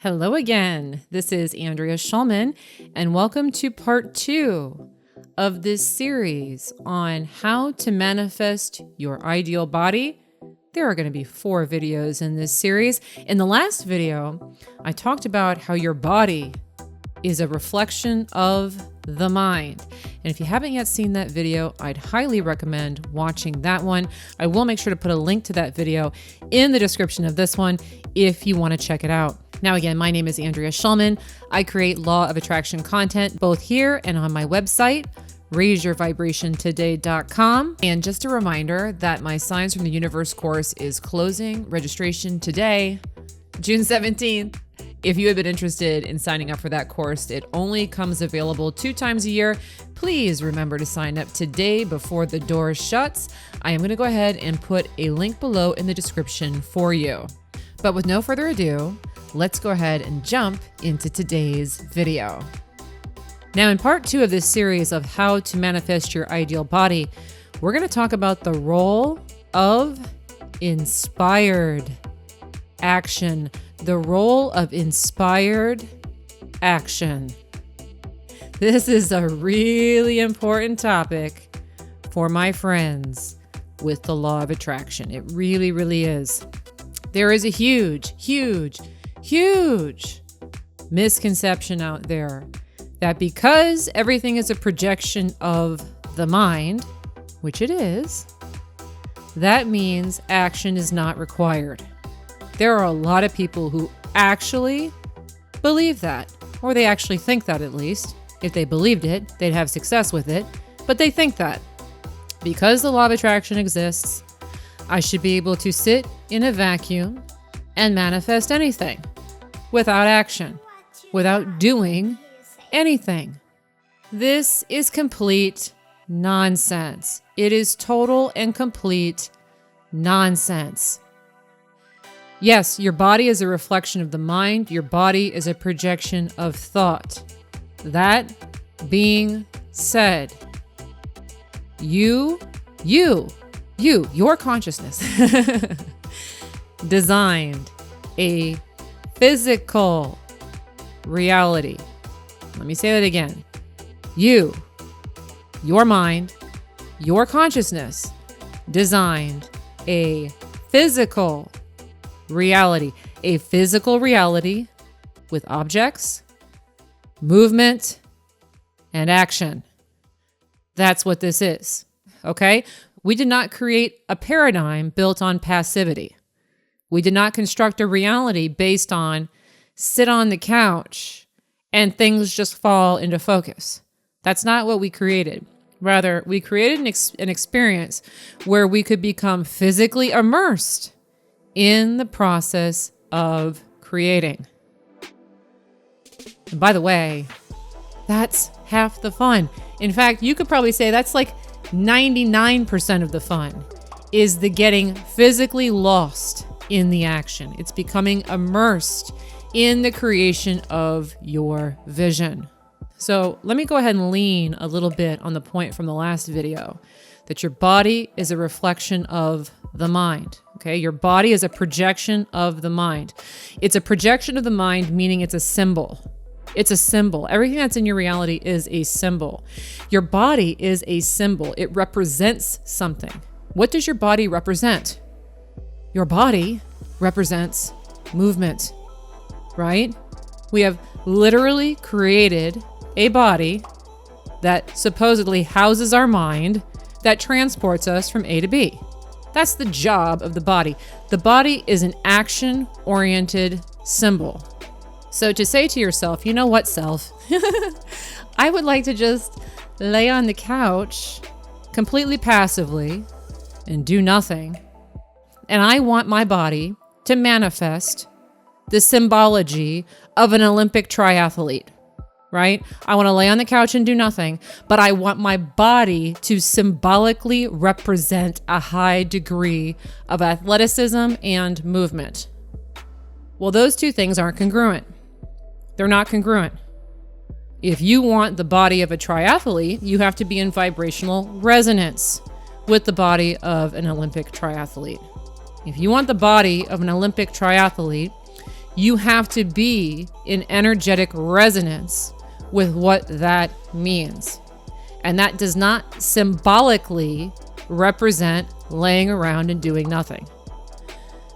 Hello again. This is Andrea Schulman, and welcome to part 2 of this series on how to manifest your ideal body. There are going to be 4 videos in this series. In the last video, I talked about how your body is a reflection of the mind. And if you haven't yet seen that video, I'd highly recommend watching that one. I will make sure to put a link to that video in the description of this one if you want to check it out. Now again, my name is Andrea Schulman. I create law of attraction content both here and on my website, raiseyourvibrationtoday.com. And just a reminder that my Signs from the Universe course is closing registration today, June 17th. If you have been interested in signing up for that course, it only comes available 2 times a year. Please remember to sign up today before the door shuts. I am going to go ahead and put a link below in the description for you. But with no further ado, let's go ahead and jump into today's video. Now, in part 2 of this series of how to manifest your ideal body, we're going to talk about the role of inspired action. The role of inspired action. This is a really important topic for my friends with the law of attraction. It really, really is. There is a huge misconception out there that because everything is a projection of the mind, which it is, that means action is not required. There are a lot of people who actually believe that, or they actually think that at least. If they believed it, they'd have success with it, but they think that because the law of attraction exists, I should be able to sit in a vacuum and manifest anything without action, without doing anything. This is complete nonsense. It is total and complete nonsense. Yes, your body is a reflection of the mind. Your body is a projection of thought. That being said, your consciousness designed a physical reality. Let me say that again. Your mind, your consciousness designed a physical reality. A physical reality with objects, movement, and action. That's what this is. Okay? We did not create a paradigm built on passivity. We did not construct a reality based on sit on the couch and things just fall into focus. That's not what we created. Rather, we created an experience where we could become physically immersed in the process of creating. And by the way, that's half the fun. In fact, you could probably say that's like 99% of the fun is the getting physically lost in the action. It's becoming immersed in the creation of your vision. So let me go ahead and lean a little bit on the point from the last video that your body is a reflection of the mind. Okay, your body is a projection of the mind. It's a projection of the mind, meaning it's a symbol. It's a symbol. Everything that's in your reality is a symbol. Your body is a symbol. It represents something. What does your body represent? Your body represents movement, right? We have literally created a body that supposedly houses our mind that transports us from A to B. That's the job of the body. The body is an action-oriented symbol. So to say to yourself, you know what, self? I would like to just lay on the couch completely passively and do nothing. And I want my body to manifest the symbology of an Olympic triathlete, right? I want to lay on the couch and do nothing, but I want my body to symbolically represent a high degree of athleticism and movement. Well, those two things aren't congruent. They're not congruent. If you want the body of a triathlete, you have to be in vibrational resonance with the body of an Olympic triathlete. If you want the body of an Olympic triathlete, You have to be in energetic resonance with what that means. And that does not symbolically represent laying around and doing nothing.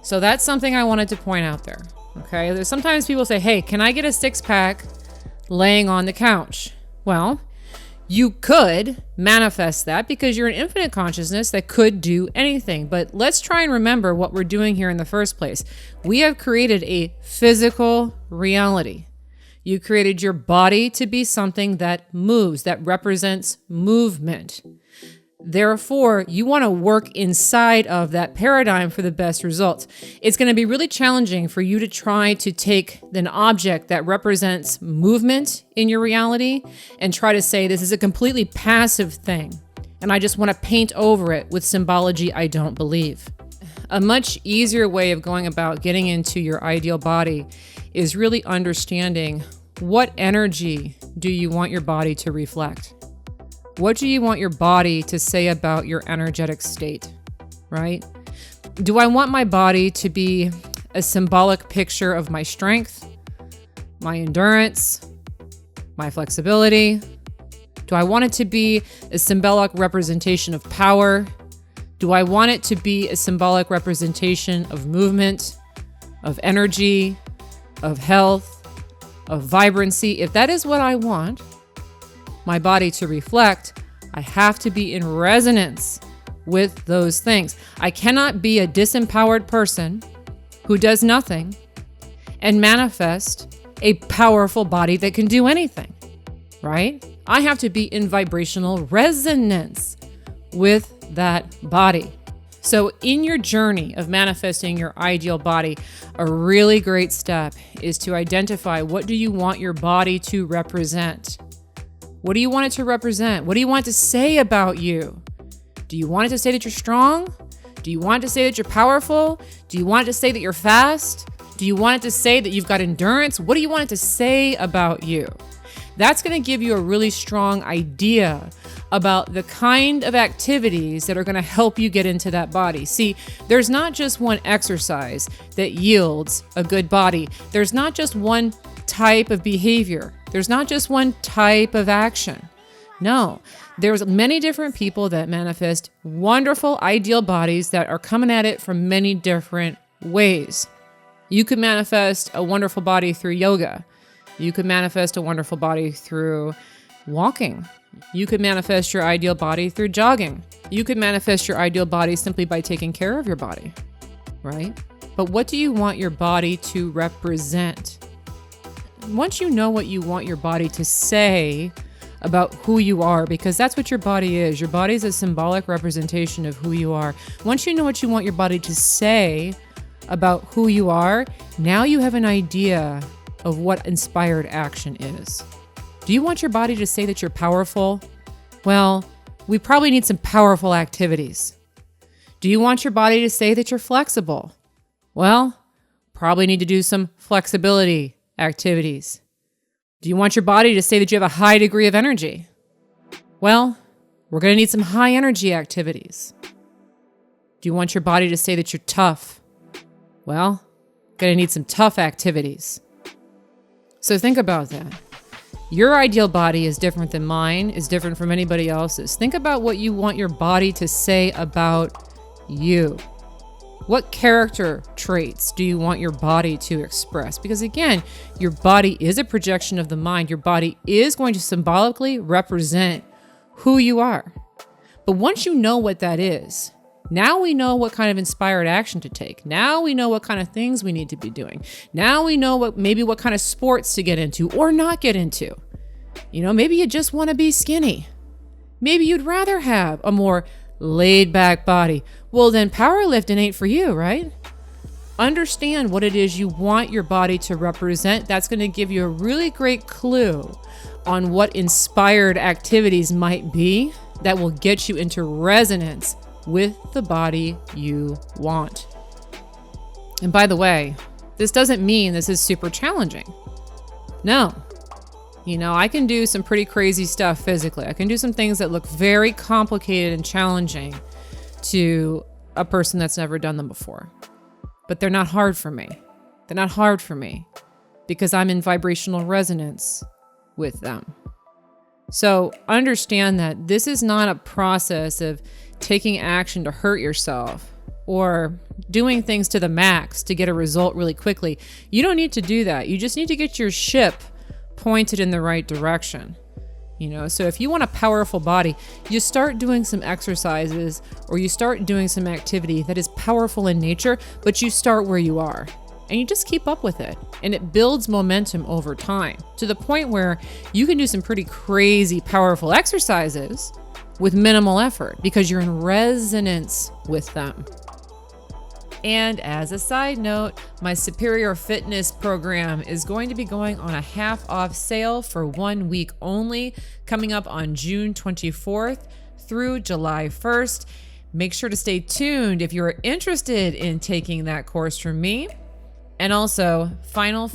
So that's something I wanted to point out there. Okay, there's sometimes people say, hey, can I get a 6-pack laying on the couch? Well, you could manifest that because you're an infinite consciousness that could do anything. But let's try and remember what we're doing here in the first place. We have created a physical reality. You created your body to be something that moves, that represents movement. Therefore, you want to work inside of that paradigm for the best results. It's going to be really challenging for you to try to take an object that represents movement in your reality and try to say this is a completely passive thing, and I just want to paint over it with symbology I don't believe. A much easier way of going about getting into your ideal body is really understanding what energy do you want your body to reflect? What do you want your body to say about your energetic state, right? Do I want my body to be a symbolic picture of my strength, my endurance, my flexibility? Do I want it to be a symbolic representation of power? Do I want it to be a symbolic representation of movement, of energy, of health, of vibrancy? If that is what I want my body to reflect, I have to be in resonance with those things. I cannot be a disempowered person who does nothing and manifest a powerful body that can do anything, right? I have to be in vibrational resonance with that body. So in your journey of manifesting your ideal body, a really great step is to identify, what do you want your body to represent? What do you want it to represent? What do you want it to say about you? Do you want it to say that you're strong? Do you want it to say that you're powerful? Do you want it to say that you're fast? Do you want it to say that you've got endurance? What do you want it to say about you? That's going to give you a really strong idea about the kind of activities that are going to help you get into that body. See, there's not just one exercise that yields a good body. There's not just one type of behavior. There's not just one type of action. No, there's many different people that manifest wonderful ideal bodies that are coming at it from many different ways. You could manifest a wonderful body through yoga. You could manifest a wonderful body through walking. You could manifest your ideal body through jogging. You could manifest your ideal body simply by taking care of your body, right? But what do you want your body to represent? Once you know what you want your body to say about who you are, because that's what your body is. Your body is a symbolic representation of who you are. Once you know what you want your body to say about who you are, now you have an idea of what inspired action is. Do you want your body to say that you're powerful? Well, we probably need some powerful activities. Do you want your body to say that you're flexible? Well, probably need to do some flexibility activities. Do you want your body to say that you have a high degree of energy? Well, we're going to need some high energy activities. Do you want your body to say that you're tough? Well, going to need some tough activities. So think about that. Your ideal body is different than mine, is different from anybody else's. Think about what you want your body to say about you. What character traits do you want your body to express? Because again, your body is a projection of the mind. Your body is going to symbolically represent who you are. But once you know what that is, now we know what kind of inspired action to take. Now we know what kind of things we need to be doing. Now we know what kind of sports to get into or not get into. You know, maybe you just want to be skinny. Maybe you'd rather have a more laid back body. Well, then powerlifting ain't for you, right? Understand what it is you want your body to represent. That's going to give you a really great clue on what inspired activities might be that will get you into resonance with the body you want. And by the way, this doesn't mean this is super challenging. No. You know, I can do some pretty crazy stuff physically. I can do some things that look very complicated and challenging to a person that's never done them before. But they're not hard for me. They're not hard for me because I'm in vibrational resonance with them. So understand that this is not a process of taking action to hurt yourself or doing things to the max to get a result really quickly. You don't need to do that. You just need to get your ship pointed in the right direction. So if you want a powerful body, you start doing some exercises or you start doing some activity that is powerful in nature, but you start where you are. And you just keep up with it. And it builds momentum over time to the point where you can do some pretty crazy, powerful exercises with minimal effort because you're in resonance with them. And as a side note, my Superior Fitness program is going to be going on a half-off sale for 1 week only, coming up on June 24th through July 1st. Make sure to stay tuned if you're interested in taking that course from me. And also, final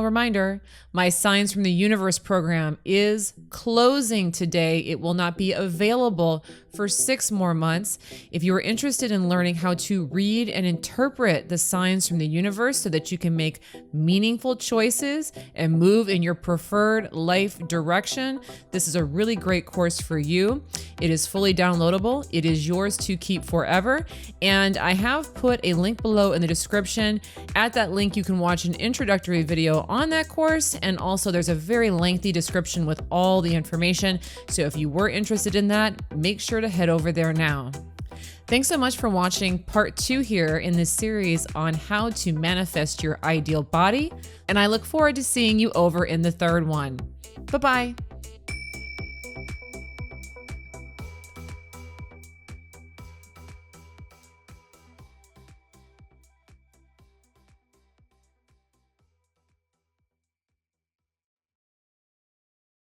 reminder, my Signs from the Universe program is closing today. It will not be available for 6 more months. If you are interested in learning how to read and interpret the signs from the universe so that you can make meaningful choices and move in your preferred life direction, this is a really great course for you. It is fully downloadable. It is yours to keep forever. And I have put a link below in the description. At that link, you can watch an introductory video on that course. And also there's a very lengthy description with all the information. So if you were interested in that, make sure to head over there now. Thanks so much for watching part 2 here in this series on how to manifest your ideal body. And I look forward to seeing you over in the 3rd one. Bye-bye.